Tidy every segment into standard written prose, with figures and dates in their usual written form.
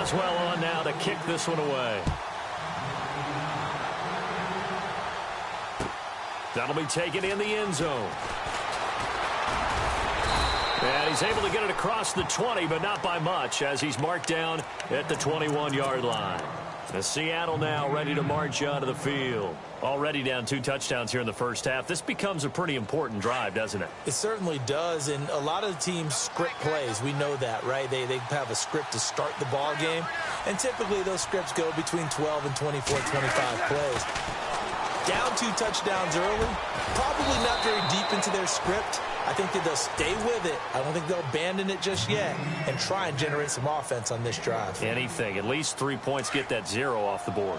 Boswell on now to kick this one away. That'll be taken in the end zone. And he's able to get it across the 20, but not by much, as he's marked down at the 21-yard line. And Seattle now ready to march onto the field. Already down 2 touchdowns here in the first half. This becomes a pretty important drive, doesn't it? It certainly does, and a lot of the teams script plays. We know that, right? They have a script to start the ball game, and typically those scripts go between 12 and 24, 25 plays. Down 2 touchdowns early, probably not very deep into their script. I think that they'll stay with it. I don't think they'll abandon it just yet and try and generate some offense on this drive. Anything. At least 3 points, get that 0 off the board.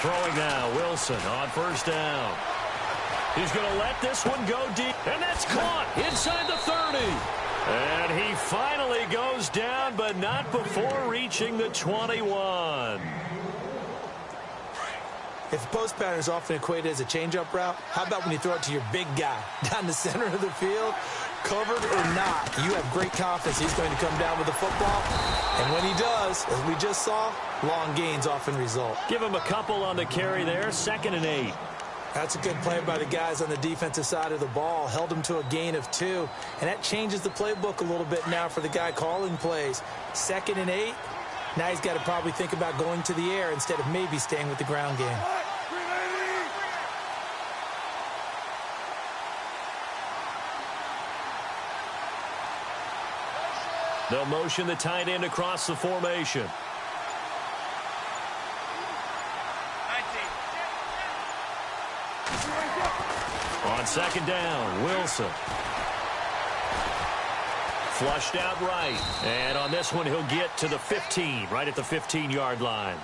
Throwing now, Wilson on first down. He's going to let this one go deep, and that's caught inside the 30. And he finally goes down, but not before reaching the 21. If the post pattern is often equated as a change-up route, how about when you throw it to your big guy down the center of the field? Covered or not, you have great confidence he's going to come down with the football. And when he does, as we just saw, long gains often result. Give him a couple on the carry there, 2nd and 8. That's a good play by the guys on the defensive side of the ball. Held him to a gain of 2. And that changes the playbook a little bit now for the guy calling plays. 2nd and 8. Now he's got to probably think about going to the air instead of maybe staying with the ground game. They'll motion the tight end across the formation. On 2nd down, Wilson. Flushed out right. And on this one, he'll get to the 15, right at the 15-yard line.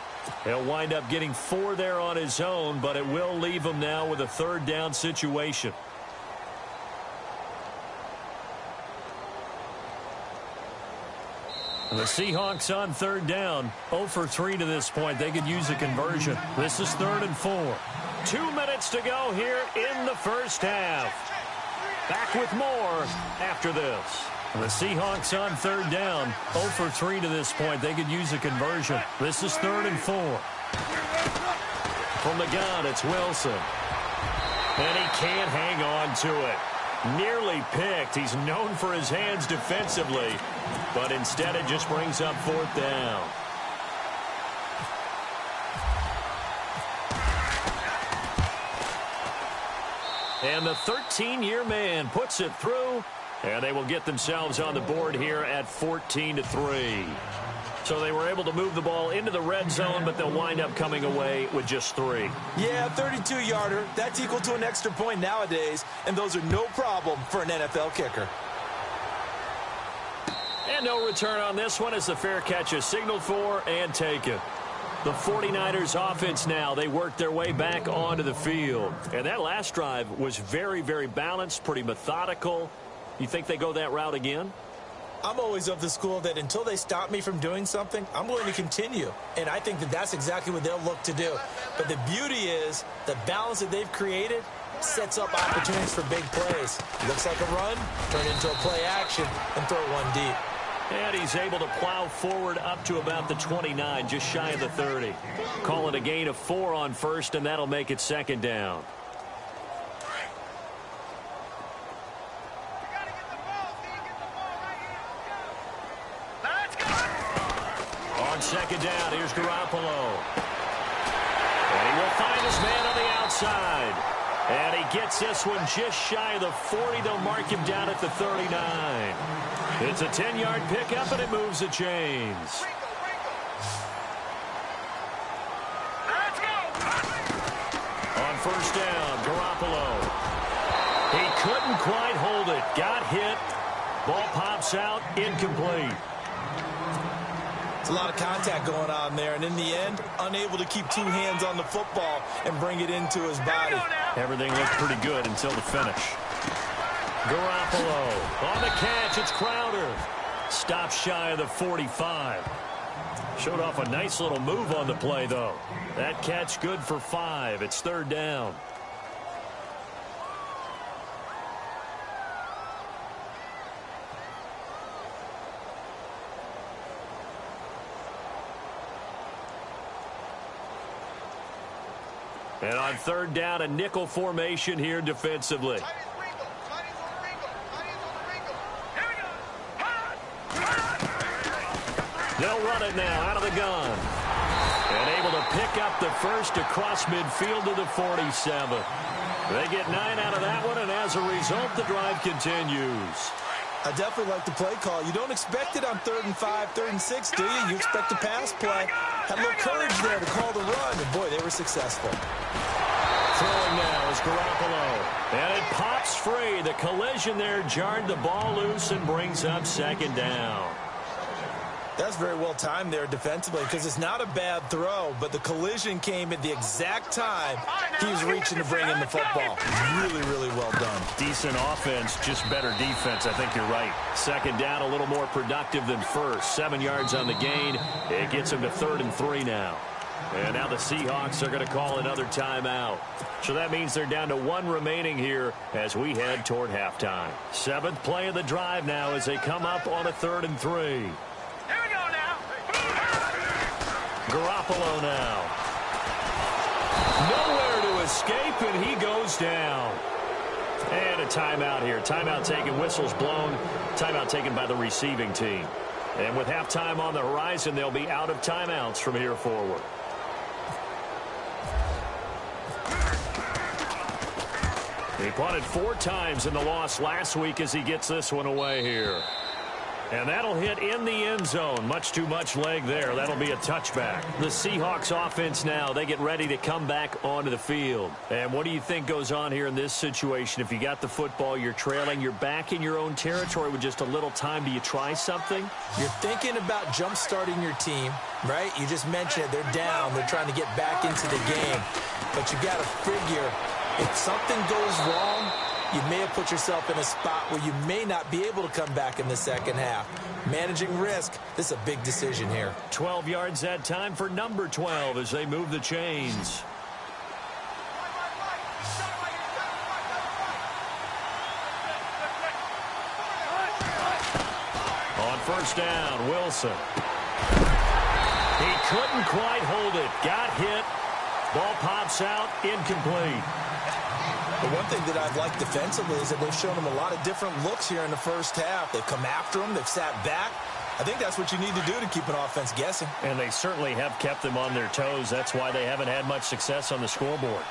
He'll wind up getting 4 there on his own, but it will leave him now with a 3rd down situation. The Seahawks on 3rd down, 0 for 3 to this point. They could use a conversion. This is 3rd and 4. 2 minutes to go here in the first half. Back with more after this. The Seahawks on 3rd down, 0 for 3 to this point. They could use a conversion. This is 3rd and 4. From the gun, it's Wilson. And he can't hang on to it. Nearly picked. He's known for his hands defensively, but instead it just brings up 4th down. And the 13-year man puts it through, and they will get themselves on the board here at 14-3. So they were able to move the ball into the red zone, but they'll wind up coming away with just 3. Yeah, 32-yarder. That's equal to an extra point nowadays, and those are no problem for an NFL kicker. And no return on this one as the fair catch is signaled for and taken. The 49ers offense now, they work their way back onto the field. And that last drive was very, very balanced, pretty methodical. You think they go that route again? I'm always of the school that until they stop me from doing something, I'm going to continue. And I think that that's exactly what they'll look to do. But the beauty is the balance that they've created sets up opportunities for big plays. Looks like a run, turn it into a play action, and throw one deep. And he's able to plow forward up to about the 29, just shy of the 30. Call it a gain of 4 on first, and that'll make it 2nd down. On 2nd down, here's Garoppolo. And he will find his man on the outside. And he gets this one just shy of the 40. They'll mark him down at the 39. It's a 10-yard pickup, and it moves the chains. On first down, Garoppolo. He couldn't quite hold it. Got hit. Ball pops out, incomplete. It's a lot of contact going on there, and in the end, unable to keep 2 hands on the football and bring it into his body. Everything looked pretty good until the finish. Garoppolo on the catch. It's Crowder. Stops shy of the 45. Showed off a nice little move on the play, though. That catch good for 5. It's 3rd down. And on third down, a nickel formation here defensively. They'll run it now out of the gun. And able to pick up the first across midfield to the 47. They get 9 out of that one, and as a result, the drive continues. I definitely like the play call. You don't expect it on 3rd and 5, 3rd and 6, do you? You expect a pass play. Had a little courage there to call the run, and boy, they were successful. Throwing now is Garoppolo. And it pops free. The collision there jarred the ball loose and brings up 2nd down. That's very well timed there defensively because it's not a bad throw, but the collision came at the exact time he was reaching to bring in the football. Really, really well done. Decent offense, just better defense. I think you're right. 2nd down, a little more productive than first. 7 yards on the gain. It gets him to 3rd and 3 now. And now the Seahawks are going to call another timeout. So that means they're down to 1 remaining here as we head toward halftime. 7th play of the drive now as they come up on a 3rd and 3. Garoppolo now. Nowhere to escape, and he goes down. And a timeout here. Timeout taken, whistles blown. Timeout taken by the receiving team. And with halftime on the horizon, they'll be out of timeouts from here forward. He punted 4 times in the loss last week as he gets this one away here. And that'll hit in the end zone. Much too much leg there. That'll be a touchback. The Seahawks offense now, they get ready to come back onto the field. And what do you think goes on here in this situation? If you got the football, you're trailing, you're back in your own territory with just a little time. Do you try something? You're thinking about jump-starting your team, right? You just mentioned it. They're down. They're trying to get back into the game. But you got to figure if something goes wrong, you may have put yourself in a spot where you may not be able to come back in the second half. Managing risk, this is a big decision here. 12 yards that time for number 12 as they move the chains. On 1st down, Wilson. He couldn't quite hold it. Got hit. Ball pops out, incomplete. The one thing that I've liked defensively is that they've shown them a lot of different looks here in the first half. They've come after them. They've sat back. I think that's what you need to do to keep an offense guessing. And they certainly have kept them on their toes. That's why they haven't had much success on the scoreboard.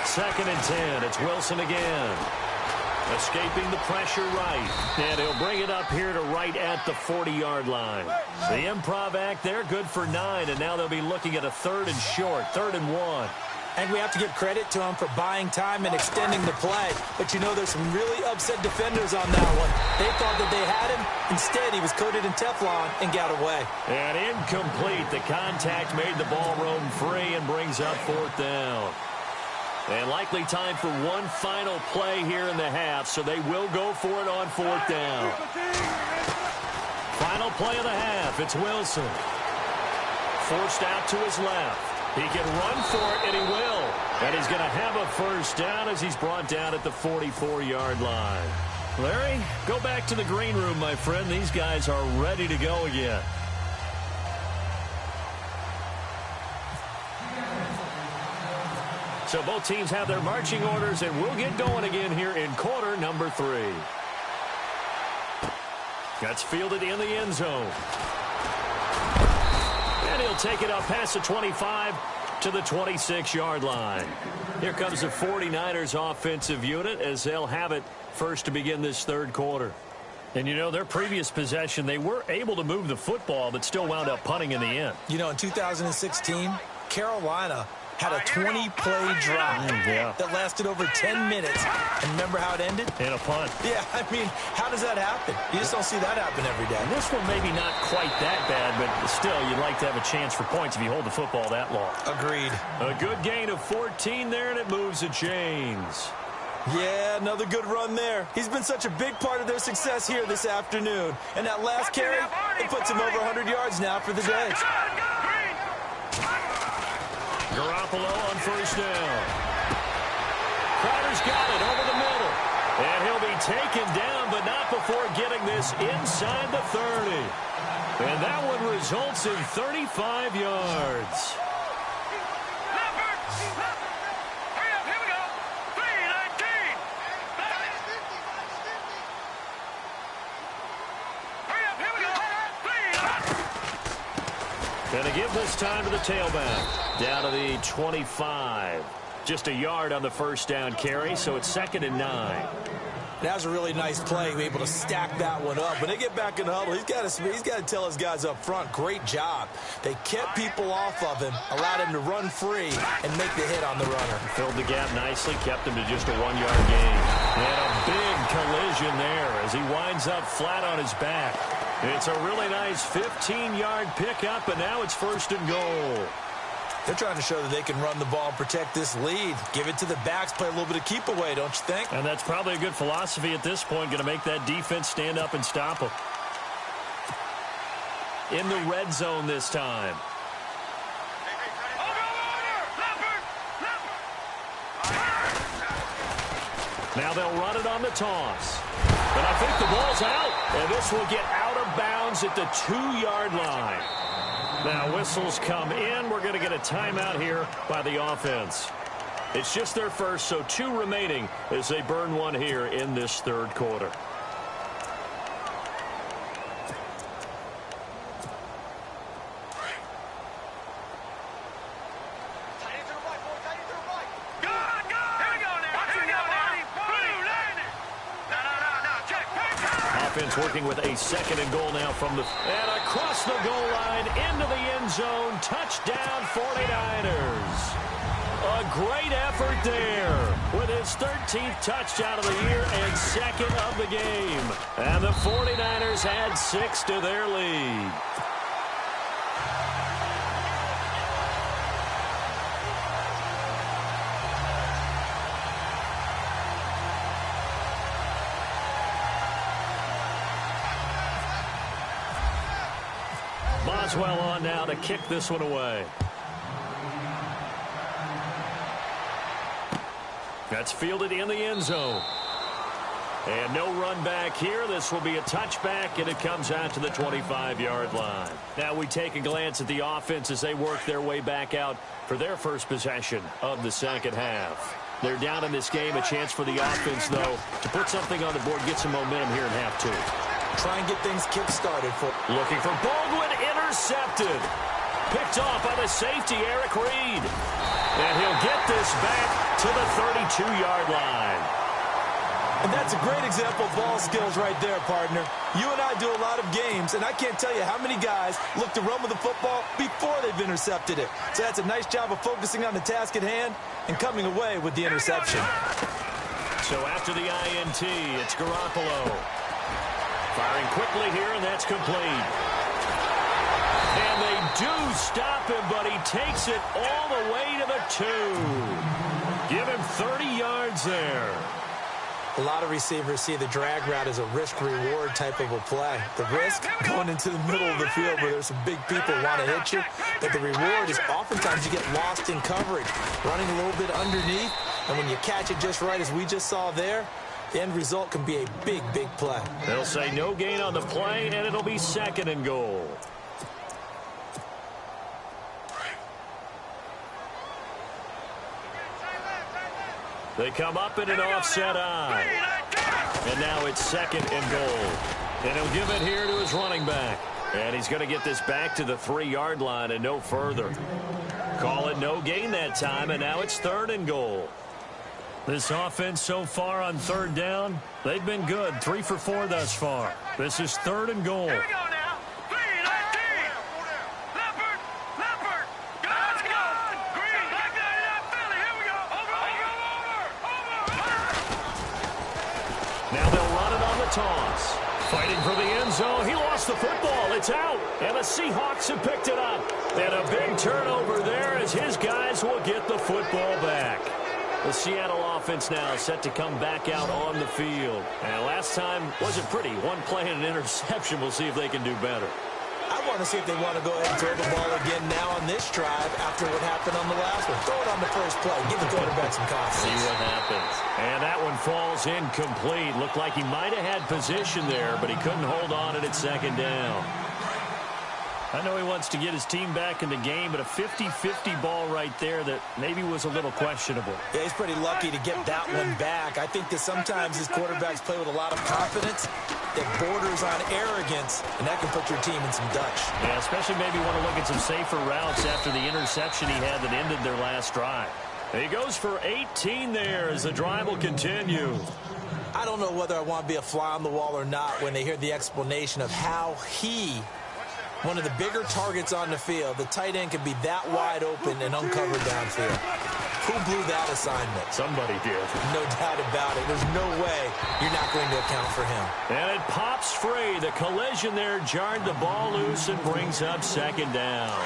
Second and 10. It's Wilson again. Escaping the pressure right. And he'll bring it up here to right at the 40-yard line. The improv act there, good for 9. And now they'll be looking at a 3rd and short, 3rd and 1. And we have to give credit to him for buying time and extending the play. But you know there's some really upset defenders on that one. They thought that they had him. Instead, he was coated in Teflon and got away. And incomplete. The contact made the ball roam free and brings up 4th down. And likely time for one final play here in the half, so they will go for it on 4th down. Final play of the half. It's Wilson. Forced out to his left. He can run for it, and he will. And he's going to have a 1st down as he's brought down at the 44-yard line. Larry, go back to the green room, my friend. These guys are ready to go again. So both teams have their marching orders, and we'll get going again here in quarter number 3. That's fielded in the end zone. And he'll take it up past the 25 to the 26-yard line. Here comes the 49ers offensive unit as they'll have it first to begin this 3rd quarter. And, you know, their previous possession, they were able to move the football, but still wound up punting in the end. You know, in 2016, Carolina had a 20-play drive that lasted over 10 minutes. And remember how it ended? In a punt. Yeah, I mean, how does that happen? You just don't see that happen every day. And this one maybe not quite that bad, but still, you'd like to have a chance for points if you hold the football that long. Agreed. A good gain of 14 there, and it moves the chains. Yeah, another good run there. He's been such a big part of their success here this afternoon. And that last carry, it puts him over 100 yards now for the day. Garoppolo on 1st down. Crowder's got it over the middle. And he'll be taken down, but not before getting this inside the 30. And that one results in 35 yards. And to give this time to the tailback. Down to the 25. Just a yard on the first down carry, so it's 2nd and 9. That was a really nice play, able to stack that one up. When they get back in the huddle, he's got to tell his guys up front, great job. They kept people off of him, allowed him to run free, and make the hit on the runner. Filled the gap nicely, kept him to just a 1-yard gain. And a big collision there as he winds up flat on his back. It's a really nice 15-yard pickup, and now it's 1st and goal. They're trying to show that they can run the ball and protect this lead. Give it to the backs, play a little bit of keep away, don't you think? And that's probably a good philosophy at this point, going to make that defense stand up and stop them. In the red zone this time. Now they'll run it on the toss. And I think the ball's out. And this will get out of bounds at the 2-yard line. Now whistles come in. We're going to get a timeout here by the offense. It's just their first, so 2 remaining as they burn one here in this 3rd quarter. Offense working with a 2nd and goal now from the... And across the goal line, into the end zone. Touchdown, 49ers. A great effort there with his 13th touchdown of the year and 2nd of the game. And the 49ers add 6 to their lead. Boswell on now to kick this one away. That's fielded in the end zone. And no run back here. This will be a touchback, and it comes out to the 25-yard line. Now we take a glance at the offense as they work their way back out for their first possession of the 2nd half. They're down in this game. A chance for the offense, though, to put something on the board, get some momentum here in half 2. Try and get things kick-started. Looking for Baldwin, intercepted. Picked off by the safety, Eric Reed. And he'll get this back to the 32-yard line. And that's a great example of ball skills right there, partner. You and I do a lot of games, and I can't tell you how many guys look to run with the football before they've intercepted it. So that's a nice job of focusing on the task at hand and coming away with the interception. So after the INT, it's Garoppolo. Firing quickly here, and that's complete. And they do stop him, but he takes it all the way to the 2. Give him 30 yards there. A lot of receivers see the drag route as a risk-reward type of a play. The risk, going into the middle of the field where there's some big people want to hit you. But the reward is oftentimes you get lost in coverage, running a little bit underneath. And when you catch it just right, as we just saw there, the end result can be a big, big play. They'll say no gain on the play, and it'll be 2nd and goal. They come up in an offset eye. And now it's 2nd and goal. And he'll give it here to his running back. And he's going to get this back to the 3-yard line and no further. Call it no gain that time, and now it's 3rd and goal. This offense so far on 3rd down, they've been good. 3 for 4 thus far. This is 3rd and goal. Here we go now. 3-19. Leopard. Let's go. Green. Back down Philly. Here we go. Over. Now they'll run it on the toss. Fighting for the end zone. He lost the football. It's out. And the Seahawks have picked it up. And a big turnover there as his guys will get the football back. The Seattle offense now set to come back out on the field. And last time wasn't pretty. One play and an interception. We'll see if they can do better. I want to see if they want to go ahead and throw the ball again now on this drive after what happened on the last one. Throw it on the first play. Give the quarterback some confidence. See what happens. And that one falls incomplete. Looked like he might have had position there, but he couldn't hold on at second down. I know he wants to get his team back in the game, but a 50-50 ball right there that maybe was a little questionable. Yeah, he's pretty lucky to get that one back. I think that sometimes his quarterbacks play with a lot of confidence that borders on arrogance, and that can put your team in some Dutch. Yeah, especially maybe want to look at some safer routes after the interception he had that ended their last drive. He goes for 18 there as the drive will continue. I don't know whether I want to be a fly on the wall or not when they hear the explanation of how he, one of the bigger targets on the field, the tight end, could be that wide open and uncovered downfield. Who blew that assignment? Somebody did. No doubt about it. There's no way you're not going to account for him. And it pops free. The collision there jarred the ball loose and brings up second down.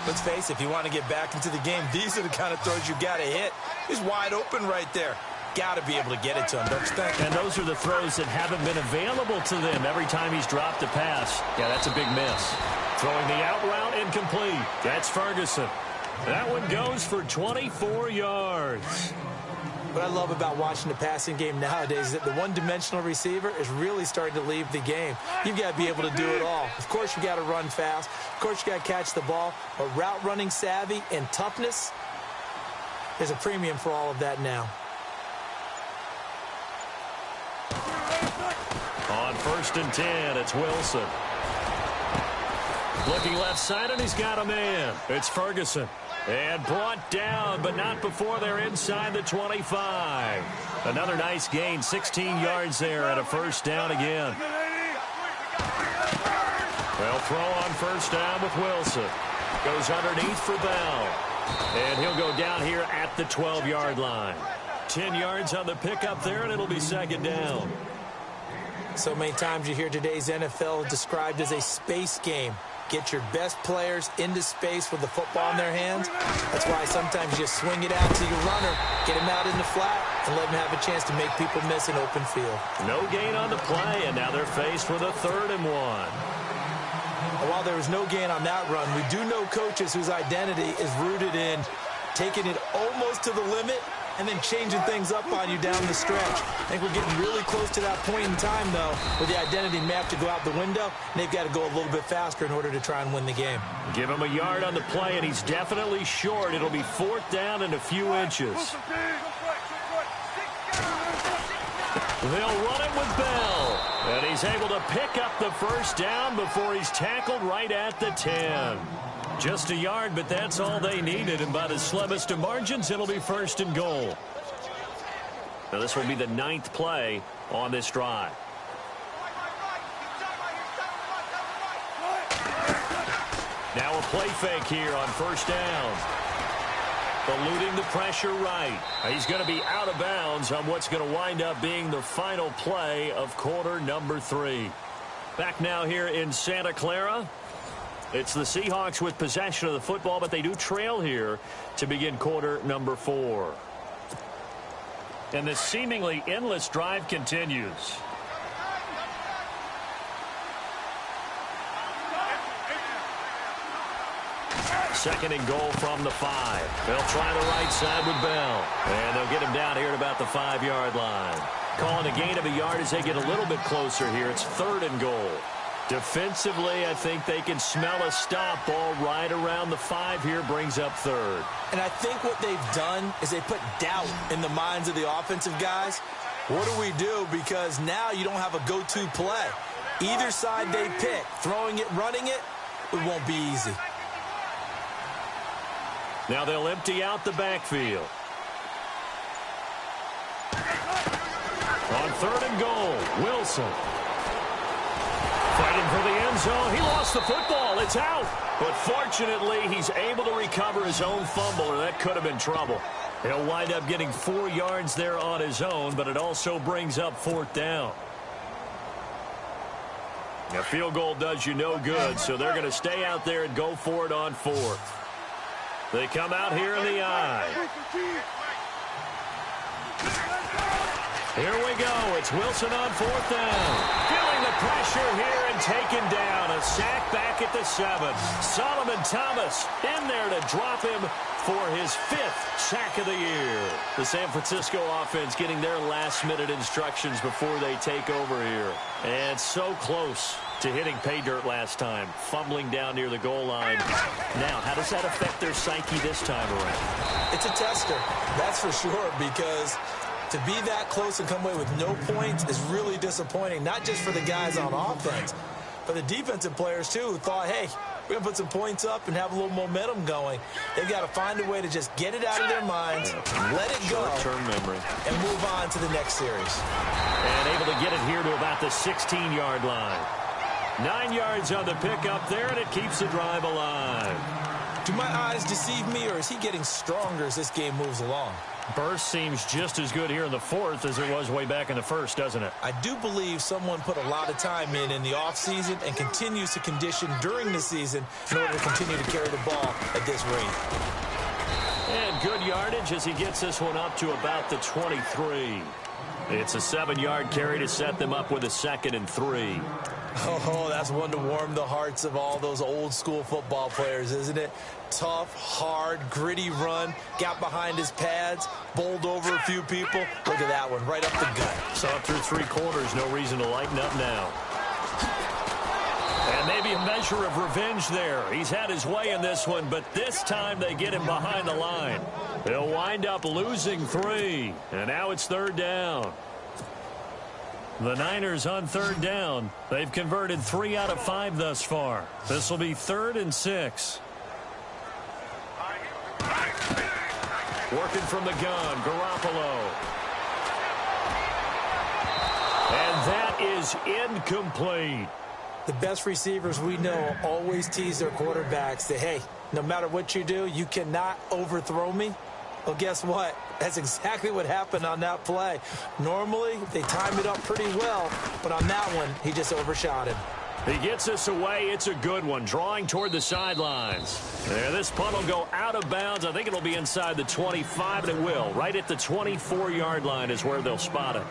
Let's face it, if you want to get back into the game, these are the kind of throws you got to hit. He's wide open right there. Got to be able to get it to him, don't you think? And those are the throws that haven't been available to them every time he's dropped a pass. Yeah, that's a big miss. Throwing the out route incomplete. That's Ferguson. That one goes for 24 yards. What I love about watching the passing game nowadays is that the one-dimensional receiver is really starting to leave the game. You've got to be able to do it all. Of course, you got to run fast. Of course, you got to catch the ball. But route running savvy and toughness, there's a premium for all of that now. On 1st and 10, it's Wilson. Looking left side, and he's got a man. It's Ferguson. And brought down, but not before they're inside the 25. Another nice gain, 16 yards there and a first down again. They'll throw on first down with Wilson. Goes underneath for Bell. And he'll go down here at the 12-yard line. 10 yards on the pickup there, and it'll be second down. So many times you hear today's NFL described as a space game. Get your best players into space with the football in their hands. That's why sometimes you just swing it out to your runner, get him out in the flat, and let him have a chance to make people miss an open field. No gain on the play, and now they're faced with a 3rd and 1. And while there was no gain on that run, we do know coaches whose identity is rooted in taking it almost to the limit and then changing things up on you down the stretch. I think we're getting really close to that point in time, though, where the identity map to go out the window, and they've got to go a little bit faster in order to try and win the game. Give him a yard on the play, and he's definitely short. It'll be 4th down and a few inches. They'll run it with Bell, and he's able to pick up the first down before he's tackled right at the 10. Just a yard, but that's all they needed, and by the slimmest of margins, it'll be 1st and goal. Now, this will be the 9th play on this drive. Now a play fake here on first down. Eluding the pressure right. He's going to be out of bounds on what's going to wind up being the final play of quarter number 3. Back now here in Santa Clara. It's the Seahawks with possession of the football, but they do trail here to begin quarter number 4. And this seemingly endless drive continues. 2nd and goal from the 5. They'll try the right side with Bell. And they'll get him down here at about the 5-yard line. Calling a gain of a yard as they get a little bit closer here. It's 3rd and goal. Defensively, I think they can smell a stop ball right around the 5 here, brings up 3rd. And I think what they've done is they put doubt in the minds of the offensive guys. What do we do? Because now you don't have a go-to play. Either side they pick, throwing it, running it, it won't be easy. Now they'll empty out the backfield. On 3rd and goal, Wilson. Fighting for the end zone. He lost the football. It's out. But fortunately, he's able to recover his own fumble, or that could have been trouble. He'll wind up getting 4 yards there on his own, but it also brings up 4th down. A field goal does you no good, so they're going to stay out there and go for it on 4th. They come out here in the eye. Here we go. It's Wilson on 4th down. Feeling feeling the pressure here and taken down. A sack back at the 7. Solomon Thomas in there to drop him for his 5th sack of the year. The San Francisco offense getting their last-minute instructions before they take over here. And so close to hitting pay dirt last time, fumbling down near the goal line. Now, how does that affect their psyche this time around? It's a tester, that's for sure, because to be that close and come away with no points is really disappointing, not just for the guys on offense, but the defensive players, too, who thought, hey, we're going to put some points up and have a little momentum going. They've got to find a way to just get it out of their minds, let it go, short-term memory, and move on to the next series. And able to get it here to about the 16-yard line. 9 yards on the pickup there, and it keeps the drive alive. Do my eyes deceive me, or is he getting stronger as this game moves along? Burst seems just as good here in the 4th as it was way back in the 1st, doesn't it? I do believe someone put a lot of time in the offseason and continues to condition during the season in order to continue to carry the ball at this rate. And good yardage as he gets this one up to about the 23. It's a 7-yard carry to set them up with a 2nd and 3. Oh, that's one to warm the hearts of all those old-school football players, isn't it? Tough, hard, gritty run, got behind his pads, bowled over a few people. Look at that one, right up the gut. Saw it through 3 quarters, no reason to lighten up now. And maybe a measure of revenge there. He's had his way in this one, but this time they get him behind the line. They'll wind up losing 3, and now it's 3rd down. The Niners on 3rd down. They've converted 3 out of 5 thus far. This will be 3rd and 6. Working from the gun, Garoppolo. And that is incomplete. The best receivers we know always tease their quarterbacks that, hey, no matter what you do, you cannot overthrow me. Well, guess what? That's exactly what happened on that play. Normally, they time it up pretty well, but on that one, he just overshot him. He gets us away. It's a good one, drawing toward the sidelines. There, this punt will go out of bounds. I think it'll be inside the 25, and it will. Right at the 24-yard line is where they'll spot it.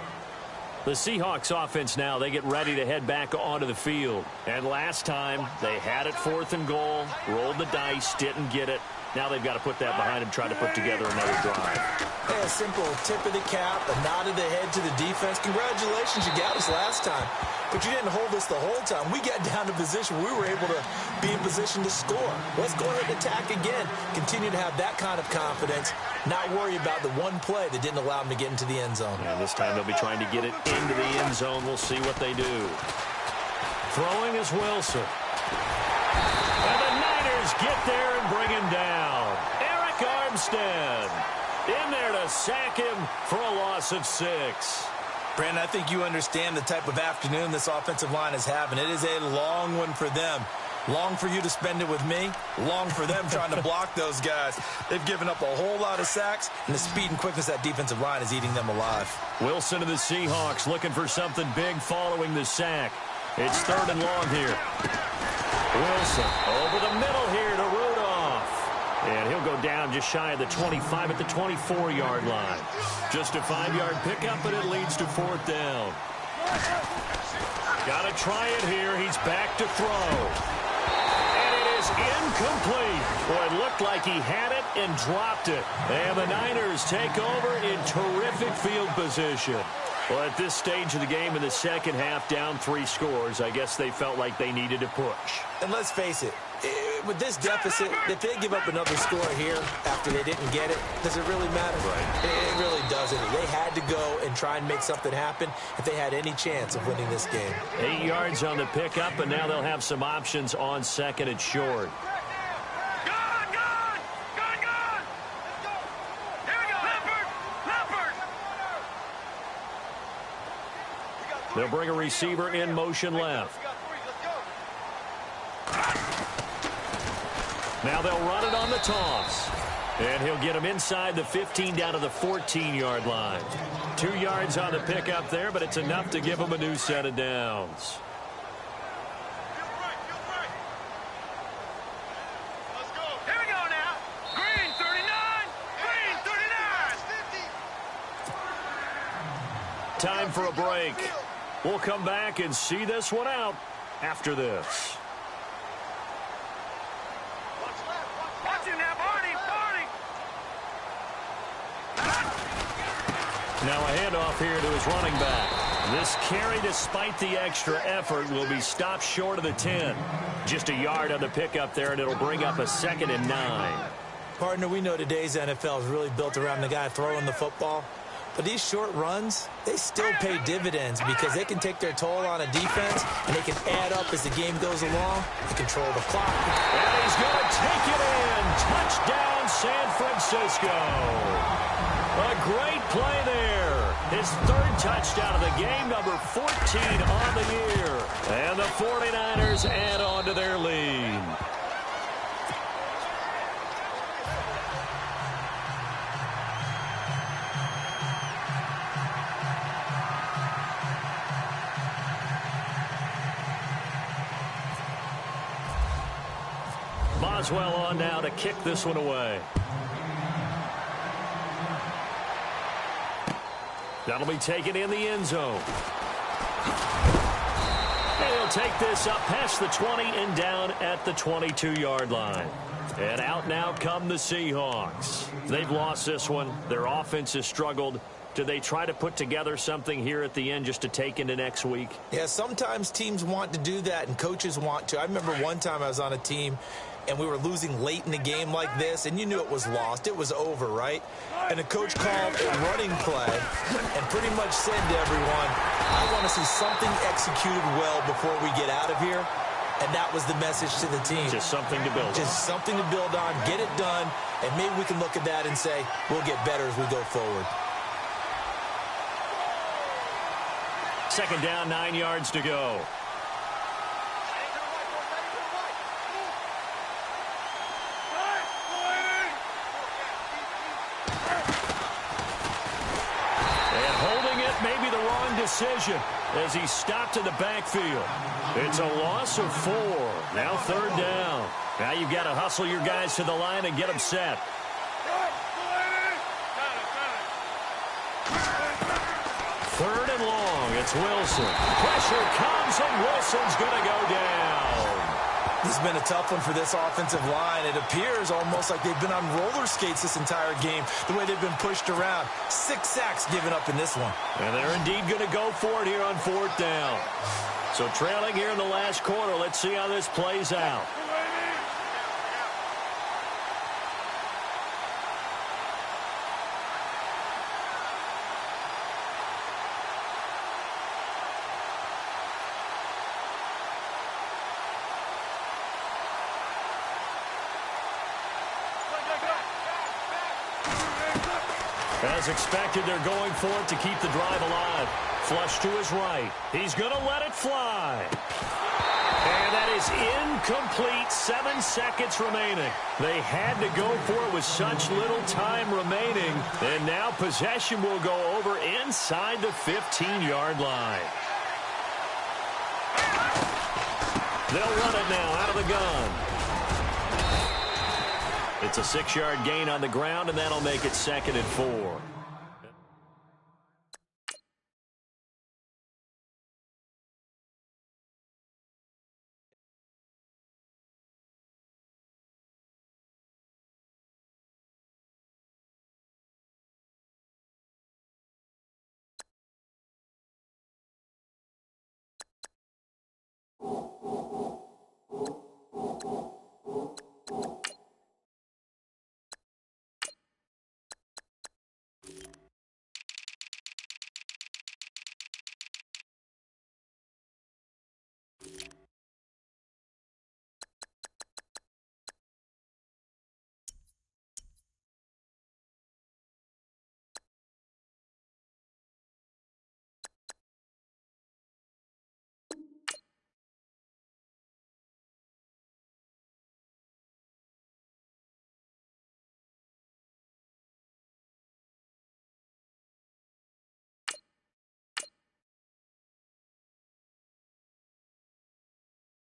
The Seahawks offense now, they get ready to head back onto the field. And last time, they had it 4th and goal, rolled the dice, didn't get it. Now they've got to put that behind them, try to put together another drive. Hey, a simple tip of the cap, a nod of the head to the defense. Congratulations, you got us last time. But you didn't hold us the whole time. We got down to position. We were able to be in position to score. Let's go ahead and attack again. Continue to have that kind of confidence. Not worry about the one play that didn't allow them to get into the end zone. Yeah, this time they'll be trying to get it into the end zone. We'll see what they do. Throwing is Wilson. And the Niners get there and bring him down. Eric Armstead in there to sack him for a loss of 6. Brandon, I think you understand the type of afternoon this offensive line is having. It is a long one for them. Long for you to spend it with me. Long for them trying to block those guys. They've given up a whole lot of sacks, and the speed and quickness of that defensive line is eating them alive. Wilson of the Seahawks looking for something big following the sack. It's 3rd and long here. Wilson over the middle here to Rudolph. And he'll go down just shy of the 25 at the 24-yard line. Just a 5-yard pickup, but it leads to 4th down. Got to try it here. He's back to throw. And it is incomplete. Boy, it looked like he had it and dropped it. And the Niners take over in terrific field position. Well, at this stage of the game in the second half, down 3 scores, I guess they felt like they needed to push. And let's face it, with this deficit, if they give up another score here after they didn't get it, does it really matter? Right. It really doesn't. They had to go and try and make something happen if they had any chance of winning this game. 8 yards on the pickup, and now they'll have some options on 2nd and short. They'll bring a receiver in motion left. Now they'll run it on the toss. And he'll get him inside the 15 down to the 14-yard line. 2 yards on the pickup there, but it's enough to give him a new set of downs. Here we go now. Green 39. Green 39. Time for a break. We'll come back and see this one out after this. Watch him now, Barney. Now a handoff here to his running back. This carry, despite the extra effort, will be stopped short of the 10. Just a yard on the pickup there, and it'll bring up a 2nd and 9. Partner, we know today's NFL is really built around the guy throwing the football. But these short runs, they still pay dividends because they can take their toll on a defense, and they can add up as the game goes along and control the clock. And he's going to take it in. Touchdown, San Francisco. A great play there. His 3rd touchdown of the game, number 14 on the year. And the 49ers add on to their lead. Boswell on now to kick this one away. That'll be taken in the end zone. And he'll take this up past the 20 and down at the 22-yard line. And out now come the Seahawks. They've lost this one. Their offense has struggled. Do they try to put together something here at the end just to take into next week? Yeah, sometimes teams want to do that and coaches want to. I remember one time I was on a team and we were losing late in the game like this, and you knew it was lost. It was over, right? And the coach called a running play and pretty much said to everyone, I want to see something executed well before we get out of here. And that was the message to the team. Just something to build on. Just something to build on, get it done, and maybe we can look at that and say, we'll get better as we go forward. 2nd down, 9 yards to go. Maybe the wrong decision as he stopped in the backfield. It's a loss of 4. Now 3rd down. Now you've got to hustle your guys to the line and get them set. 3rd and long. It's Wilson. Pressure comes, and Wilson's going to go down. This has been a tough one for this offensive line. It appears almost like they've been on roller skates this entire game, the way they've been pushed around. 6 sacks given up in this one. And they're indeed going to go for it here on 4th down. So trailing here in the last quarter, let's see how this plays out. As expected, they're going for it to keep the drive alive. Flush to his right. He's going to let it fly. And that is incomplete. 7 seconds remaining. They had to go for it with such little time remaining. And now possession will go over inside the 15-yard line. They'll run it now out of the gun. It's a 6-yard gain on the ground, and that'll make it 2nd and 4.